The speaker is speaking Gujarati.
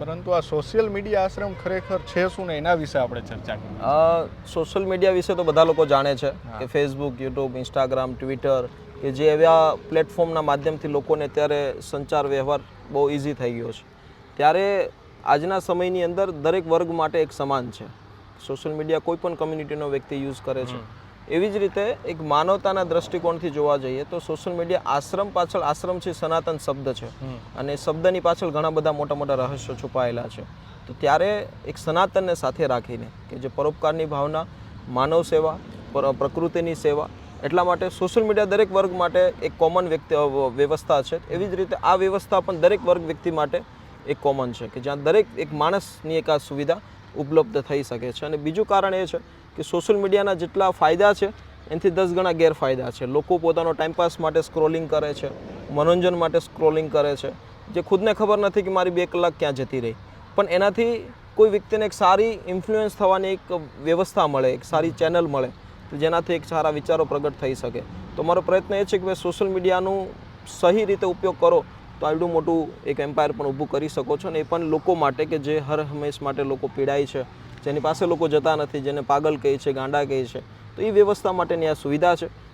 પરંતુ આ સોશિયલ મીડિયા આશ્રમ ખરેખર છે શું ને એના વિશે આપણે ચર્ચા કરીએ. સોશિયલ મીડિયા વિશે તો બધા લોકો જાણે છે કે ફેસબુક, યુટ્યુબ, ઇન્સ્ટાગ્રામ, ટ્વિટર કે જે એવા પ્લેટફોર્મના માધ્યમથી લોકોને અત્યારે સંચાર વ્યવહાર બહુ ઇઝી થઈ ગયો છે. ત્યારે આજના સમયની અંદર દરેક વર્ગ માટે એક સમાન છે. સોશિયલ મીડિયા કોઈ પણ કમ્યુનિટીનો વ્યક્તિ યુઝ કરે છે. એવી જ રીતે એક માનવતાના દ્રષ્ટિકોણથી જોવા જઈએ તો સોશિયલ મીડિયા આશ્રમ પાછળ, આશ્રમ છે સનાતન શબ્દ છે અને શબ્દની પાછળ ઘણા બધા મોટા મોટા રહસ્યો છુપાયેલા છે. તો ત્યારે એક સનાતનને સાથે રાખીને કે જે પરોપકારની ભાવના, માનવ સેવા, પ્રકૃતિની સેવા, એટલા માટે સોશિયલ મીડિયા દરેક વર્ગ માટે એક કોમન વ્યવસ્થા છે. એવી જ રીતે આ વ્યવસ્થા પણ દરેક વર્ગ વ્યક્તિ માટે એક કોમન છે કે જ્યાં દરેક એક માણસની એક આ સુવિધા ઉપલબ્ધ થઈ શકે છે. અને બીજું કારણ એ છે કે સોશિયલ મીડિયાના જેટલા ફાયદા છે એનાથી 10 ગણા ગેરફાયદા છે. લોકો પોતાનો ટાઈમપાસ માટે સ્ક્રોલિંગ કરે છે, મનોરંજન માટે સ્ક્રોલિંગ કરે છે, જે ખુદને ખબર નથી કે મારી 2 કલાક ક્યાં જતી રહી. પણ એનાથી કોઈ વ્યક્તિને એક સારી ઇન્ફ્લુઅન્સ થવાની એક વ્યવસ્થા મળે, એક સારી ચેનલ મળે જેનાથી એક સારા વિચારો પ્રગટ થઈ શકે. તો મારો પ્રયત્ન એ છે કે સોશિયલ મીડિયાનું સહી રીતે ઉપયોગ કરો તો આવડું મોટું એક એમ્પાયર પણ ઊભું કરી શકો છો. અને એ પણ લોકો માટે કે જે હર હંમેશ માટે લોકો પીડાય છે, જેની પાસે લોકો જતા નથી, જેને પાગલ કહે છે, ગાંડા કહે છે, તો એ વ્યવસ્થા માટેની આ સુવિધા છે.